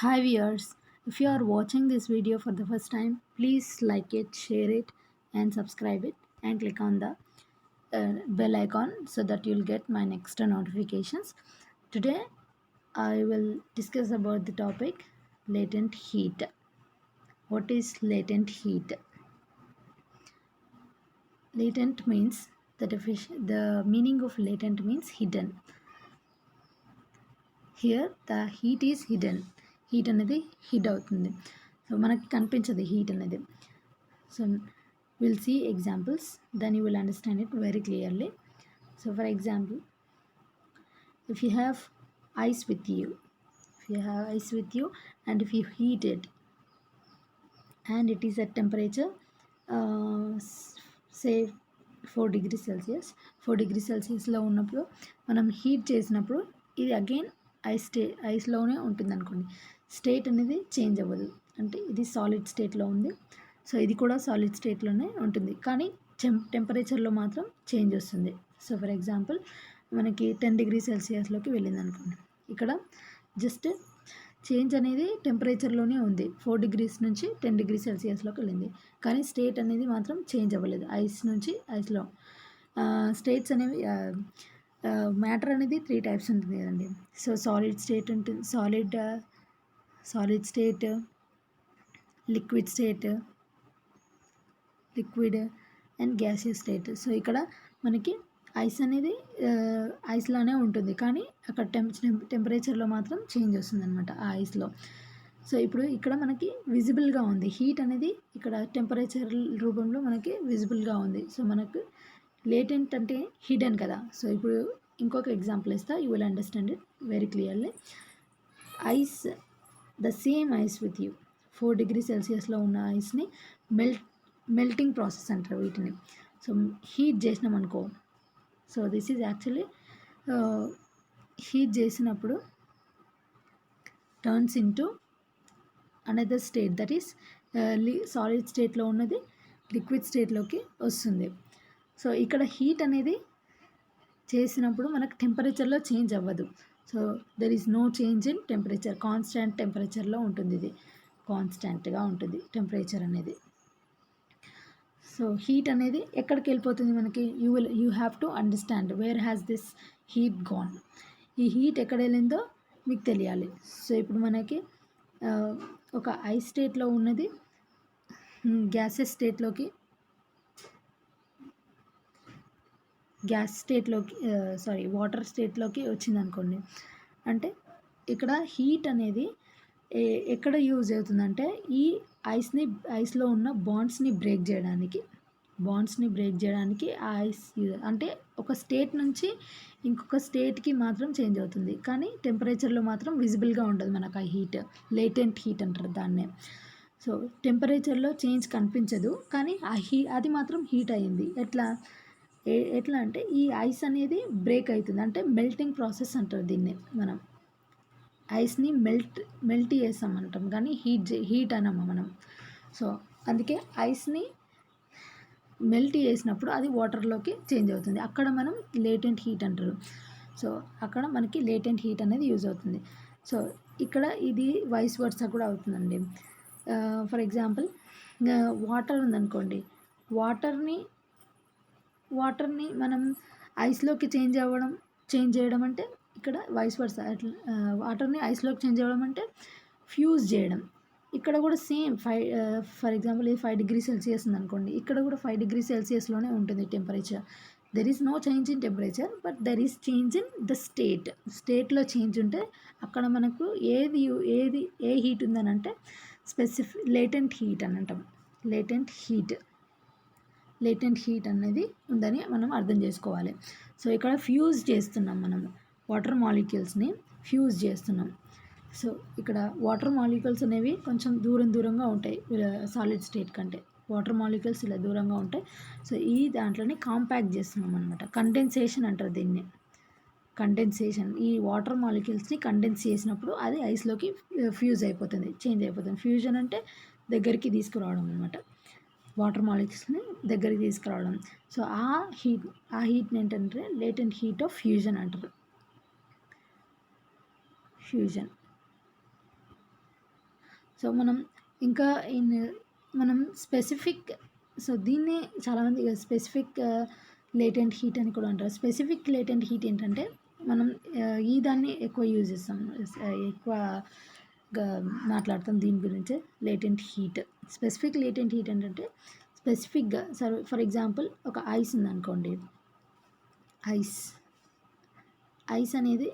Hi viewers, if you are watching this video for the first time, please like it, share it and subscribe it and click on the bell icon so that you'll get my next notifications. Today I will discuss about the topic latent heat. What is latent heat? Latent means the meaning of latent means hidden. Here the heat is hidden. Heat అనేది hide అవుతుంది, so మనకి కనిపించదు heat అనేది. So will see examples, then you will understand it very clearly. So for example, if you have ice with you and if you heat it and it is at temperature say 4 degrees Celsius, 4 degrees Celsiusలో ఉన్నప్పుడు మనం heat చేసినప్పుడు ఇది again ఐస్లోనే ఉంటుంది అనుకోండి. State అనేది change అవ్వదు, అంటే ఇది సాలిడ్ స్టేట్లో ఉంది, సో ఇది కూడా సాలిడ్ స్టేట్లోనే ఉంటుంది, కానీ టెంపరేచర్లో మాత్రం చేంజ్ వస్తుంది. సో ఫర్ ఎగ్జాంపుల్ మనకి 10 degrees Celsiusలోకి వెళ్ళింది అనుకోండి. ఇక్కడ జస్ట్ చేంజ్ అనేది టెంపరేచర్లోనే ఉంది, 4 degrees నుంచి 10 degrees Celsiusలోకి వెళ్ళింది, కానీ స్టేట్ అనేది మాత్రం చేంజ్ అవ్వలేదు. ఐస్ నుంచి ఐస్లో స్టేట్స్ అనేవి మ్యాటర్ అనేది 3 types ఉంటుంది కదండి. సో సాలిడ్ స్టేట్ ఉంటుంది, solid state, liquid state, liquid and gaseous state. So ఇక్కడ మనకి ఐస్ అనేది ఐస్లానే ఉంటుంది, కానీ అక్కడ టెంపరేచర్లో మాత్రం చేంజ్ వస్తుంది అనమాట ఆ ఐస్లో. సో ఇప్పుడు ఇక్కడ మనకి విజిబుల్గా ఉంది హీట్ అనేది, ఇక్కడ టెంపరేచర్ రూపంలో మనకి విజిబుల్గా ఉంది. సో మనకు లేటెంట్ అంటే హిడెన్ కదా. సో ఇప్పుడు ఇంకొక ఎగ్జాంపుల్ ఇస్తా, you will understand it very clearly. Ice, the same eyes with you, 4 degrees Celsiusలో ఉన్న ఐస్ని మెల్టింగ్ ప్రాసెస్ అంటారు వీటిని. సో హీట్ చేసినాం అనుకో, so this is actually heat చేసినప్పుడు turns into another state, that is solid స్టేట్లో ఉన్నది లిక్విడ్ స్టేట్లోకి వస్తుంది. సో ఇక్కడ హీట్ అనేది చేసినప్పుడు మనకు టెంపరేచర్లో చేంజ్ అవ్వదు. So there is no change in temperature, constant టెంపరేచర్లో ఉంటుంది, ఇది కాన్స్టాంట్గా ఉంటుంది టెంపరేచర్ అనేది. సో హీట్ అనేది ఎక్కడికి వెళ్ళిపోతుంది మనకి, you have to understand where has this heat gone. ఈ హీట్ ఎక్కడ వెళ్ళిందో మీకు తెలియాలి. సో ఇప్పుడు మనకి ఒక ఐస్ స్టేట్లో ఉన్నది గ్యాసెస్ స్టేట్లోకి, వాటర్ స్టేట్లోకి వచ్చింది అనుకోండి. అంటే ఇక్కడ హీట్ అనేది ఎక్కడ యూజ్ అవుతుందంటే ఈ ఐస్లో ఉన్న బాండ్స్ని బ్రేక్ చేయడానికి ఆ ఐస్ అంటే ఒక స్టేట్ నుంచి ఇంకొక స్టేట్కి మాత్రం చేంజ్ అవుతుంది, కానీ టెంపరేచర్లో మాత్రం విజిబుల్గా ఉండదు మనకు ఆ హీట్. లేటెంట్ హీట్ అంటారు దాన్నే. సో టెంపరేచర్లో చేంజ్ కనిపించదు, కానీ అది మాత్రం హీట్ అయ్యింది. ఎట్లా అంటే ఈ ఐస్ అనేది బ్రేక్ అవుతుంది, అంటే మెల్టింగ్ ప్రాసెస్ అంటారు దీన్ని. మనం ఐస్ని మెల్ట్ చేస్తామంటాం, కానీ హీట్ అనము మనం. సో అందుకే ఐస్ని మెల్ట్ చేసినప్పుడు అది వాటర్లోకి చేంజ్ అవుతుంది, అక్కడ మనం లేటెంట్ హీట్ అంటారు. సో అక్కడ మనకి లేటెంట్ హీట్ అనేది యూజ్ అవుతుంది. సో ఇక్కడ ఇది వైస్ వర్సా కూడా అవుతుందండి. ఫర్ ఎగ్జాంపుల్ వాటర్ ఉందనుకోండి, వాటర్ని మనం ఐస్లోకి చేంజ్ చేయడం అంటే ఇక్కడ వైస్ వర్సా. వాటర్ని ఐస్లోకి చేంజ్ అవ్వడం అంటే ఫ్యూజ్ చేయడం. ఇక్కడ కూడా సేమ్ ఫర్ ఎగ్జాంపుల్ ఇది 5 degrees Celsius ఉందనుకోండి, ఇక్కడ కూడా 5 degrees Celsiusలోనే ఉంటుంది temperature. There is no change in temperature, but there is change in the స్టేట్లో చేంజ్ ఉంటే అక్కడ మనకు ఏ హీట్ ఉందని అంటే లేటెంట్ హీట్ అని అంటాం. లేటెంట్ హీట్ అనేది ఉందని మనం అర్థం చేసుకోవాలి. సో ఇక్కడ ఫ్యూజ్ చేస్తున్నాం, మనము వాటర్ మాలిక్యూల్స్ని ఫ్యూజ్ చేస్తున్నాం. సో ఇక్కడ వాటర్ మాలిక్యూల్స్ అనేవి కొంచెం దూరంగా ఉంటాయి సాలిడ్ స్టేట్ కంటే. వాటర్ మాలిక్యూల్స్ ఇలా దూరంగా ఉంటాయి. సో ఈ దాంట్లోనే కాంపాక్ట్ చేస్తున్నాం అనమాట. కండెన్సేషన్ అంటారు దీన్ని. ఈ వాటర్ మాలిక్యూల్స్ని కండెన్స్ చేసినప్పుడు అది ఐస్లోకి ఫ్యూజ్ అయిపోతుంది, చేంజ్ అయిపోతుంది. ఫ్యూజన్ అంటే దగ్గరికి తీసుకురావడం అనమాట, వాటర్ మాలిక్యూల్స్ని దగ్గరికి తీసుకురావడం. సో ఆ హీట్ని ఏంటంటే లేటెంట్ హీట్ ఆఫ్ ఫ్యూజన్ అంటారు. సో మనం ఇంకా మనం స్పెసిఫిక్, సో దీన్నే చాలామంది స్పెసిఫిక్ లేటెంట్ హీట్ అని కూడా అంటారు. స్పెసిఫిక్ లేటెంట్ హీట్ ఏంటంటే మనం ఈ దాన్ని ఎక్కువ యూజ్ చేస్తాం, ఎక్కువగా మాట్లాడతాం దీని గురించే. Latent heat, specific latent heat ఏంటంటే స్పెసిఫిక్గా ఫర్ ఎగ్జాంపుల్ ఒక ఐస్ ఉందనుకోండి. ఐస్ అనేది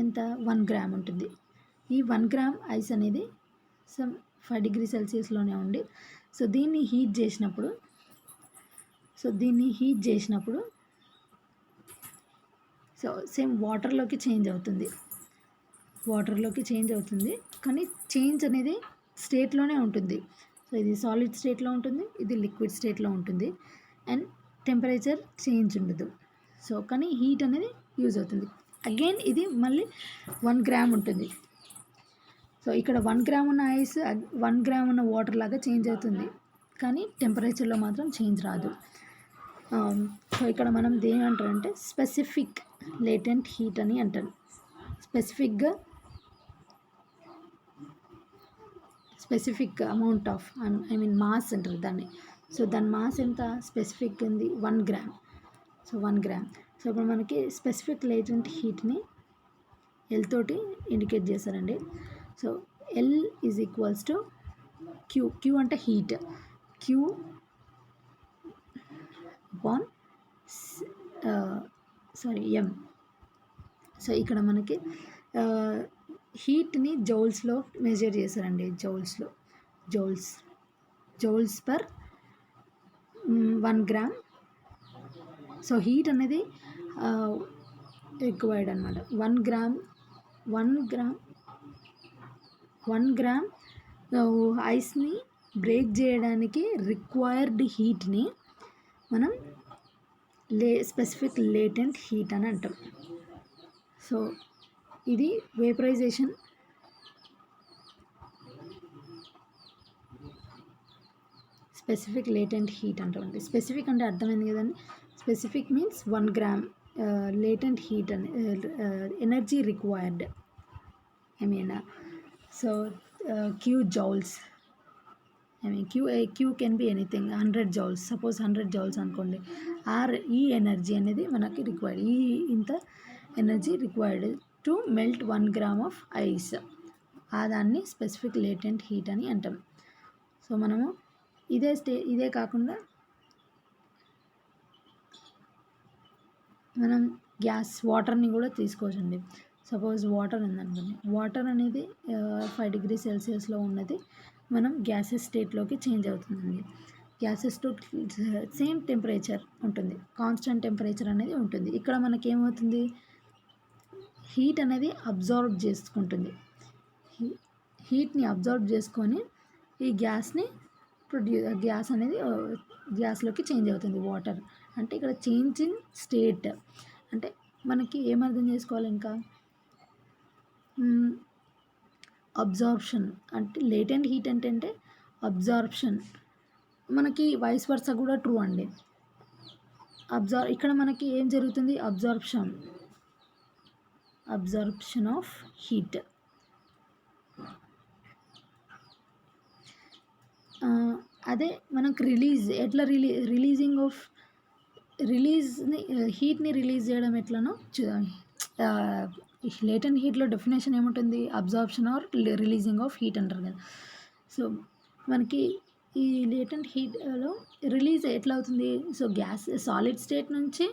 ఎంత 1 గ్రామ్ ఉంటుంది. ఈ 1 గ్రామ్ ఐస్ అనేది సమ్ 5 డిగ్రీ సెల్సియస్లోనే ఉండి, సో దీన్ని హీట్ చేసినప్పుడు సో సేమ్ వాటర్లోకి చేంజ్ అవుతుంది, కానీ చేంజ్ అనేది స్టేట్లోనే ఉంటుంది. సో ఇది సాలిడ్ స్టేట్లో ఉంటుంది, ఇది లిక్విడ్ స్టేట్లో ఉంటుంది, అండ్ టెంపరేచర్ చేంజ్ ఉండదు. సో కానీ హీట్ అనేది యూజ్ అవుతుంది. అగైన్ ఇది మళ్ళీ 1 గ్రామ్ ఉంటుంది. సో ఇక్కడ 1 గ్రామ్ ఉన్న ఐస్ 1 గ్రామ్ ఉన్న వాటర్ లాగా చేంజ్ అవుతుంది, కానీ టెంపరేచర్లో మాత్రం చేంజ్ రాదు. సో ఇక్కడ మనం దేని అంటారంటే స్పెసిఫిక్ లేటెంట్ హీట్ అని అంటారు. స్పెసిఫిక్ అమౌంట్ ఆఫ్ మాస్ అంటారు దాన్ని. సో దాని మాస్ ఎంత స్పెసిఫిక్ ఉంది 1 గ్రామ్. So 1 gram. సో ఇప్పుడు మనకి స్పెసిఫిక్ లేటెంట్ హీట్ని ఎల్ తోటి ఇండికేట్ చేశారండి. So L is equals to Q అంటే heat, Q upon M. So ఇక్కడ మనకి హీట్ని జౌల్స్లో మెజర్ చేశారండి. Joules per 1 gram. So heat అనేది రిక్వైర్డ్ అనమాట. 1 గ్రామ్ ఐస్ని బ్రేక్ చేయడానికి రిక్వైర్డ్ హీట్ని మనం స్పెసిఫిక్ లేటెంట్ హీట్ అని అంటాం. సో ఇది వేపరైజేషన్. స్పెసిఫిక్ లేటెంట్ హీట్ అంటామండి. స్పెసిఫిక్ అంటే అర్థమైంది కదండి. Specific means 1 gram latent heat అని energy required. So Q joules. Q can be anything. 100 joules, suppose 100 joules అనుకోండి. ఈ ఎనర్జీ అనేది మనకి రిక్వైర్డ్. ఇంత energy required to melt 1 gram of ice. దాన్ని స్పెసిఫిక్ లేటెంట్ హీట్ అని అంటాం. సో మనము ఇదే కాకుండా మనం వాటర్ని కూడా తీసుకోవచ్చండి. సపోజ్ వాటర్ ఉందనుకోండి. వాటర్ అనేది 5 డిగ్రీ సెల్సియస్లో ఉన్నది మనం గ్యాసెస్ స్టేట్లోకి చేంజ్ అవుతుందండి. గ్యాసెస్ టు సేమ్ టెంపరేచర్ ఉంటుంది, కాన్స్టెంట్ టెంపరేచర్ అనేది ఉంటుంది. ఇక్కడ మనకి ఏమవుతుంది, హీట్ అనేది అబ్జార్బ్ చేసుకుంటుంది. హీట్ని అబ్జార్బ్ చేసుకొని ఈ గ్యాస్ అనేది గ్యాస్లోకి చేంజ్ అవుతుంది. వాటర్ అంటే ఇక్కడ చేంజ్ ఇన్ స్టేట్ అంటే మనకి ఏమర్థం చేసుకోవాలి, ఇంకా అబ్జార్ప్షన్ అంటే లేటెంట్ హీట్ అంటే అబ్జార్ప్షన్. మనకి వైస్ వర్సా కూడా ట్రూ అండి. ఇక్కడ మనకి ఏం జరుగుతుంది, అబ్జార్ప్షన్ ఆఫ్ హీట్. అదే మనకు హీట్ని రిలీజ్ చేయడం ఎట్లనో లేటెంట్ హీట్లో డెఫినేషన్ ఏముంటుంది, absorption or releasing of heat అంటారు కదా. సో మనకి ఈ లేటెంట్ హీట్లో రిలీజ్ ఎట్లా అవుతుంది, సో గ్యాస్ సాలిడ్ స్టేట్ నుంచి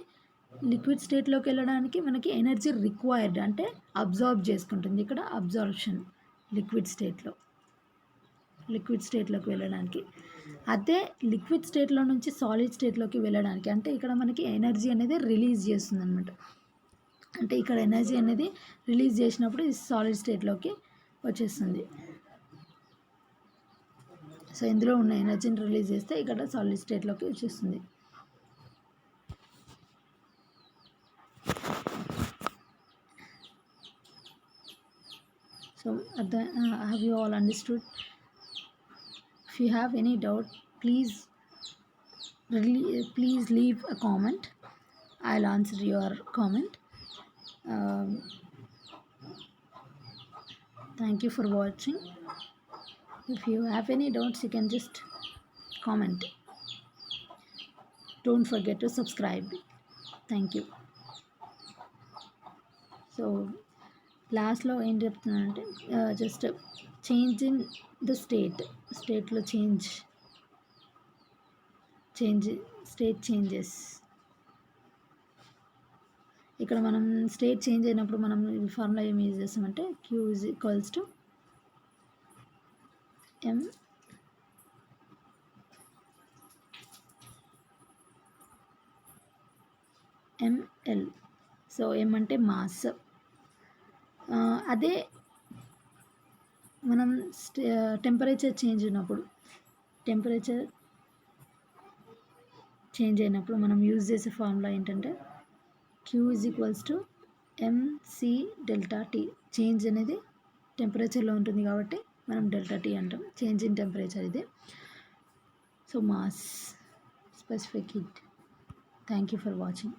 లిక్విడ్ స్టేట్లోకి వెళ్ళడానికి మనకి ఎనర్జీ రిక్వైర్డ్ అంటే అబ్జార్బ్ చేసుకుంటుంది. ఇక్కడ అబ్జార్ప్షన్ లిక్విడ్ స్టేట్లోకి వెళ్ళడానికి. అదే లిక్విడ్ స్టేట్లో నుంచి సాలిడ్ స్టేట్లోకి వెళ్ళడానికి అంటే ఇక్కడ మనకి ఎనర్జీ అనేది రిలీజ్ చేస్తుంది అనమాట. అంటే ఇక్కడ ఎనర్జీ అనేది రిలీజ్ చేసినప్పుడు ఇది సాలిడ్ స్టేట్లోకి వచ్చేస్తుంది. సో ఇందులో ఉన్న ఎనర్జీని రిలీజ్ చేస్తే ఇక్కడ సాలిడ్ స్టేట్లోకి వచ్చేస్తుంది. So have you all understood? If you have any doubt, please leave a comment. I'll answer your comment. Thank you for watching. If you have any doubts, you can just comment. Don't forget to subscribe. Thank you. So లాస్ట్లో ఏం చెప్తున్నానంటే just change in the స్టేట్లో state changes. ఇక్కడ మనం state change అయినప్పుడు మనం ఈ formula ఏం యూజ్ చేస్తామంటే Q is equals to ml. So M అంటే మాస్. అదే మనం టెంపరేచర్ చేంజ్ అయినప్పుడు మనం యూజ్ చేసే ఫార్ములా ఏంటంటే Q is equals to mc delta T. Change అనేది టెంపరేచర్లో ఉంటుంది కాబట్టి మనం డెల్టా T అంటాం. చేంజ్ ఇన్ టెంపరేచర్ ఇది. So mass, specific heat. Thank you for watching.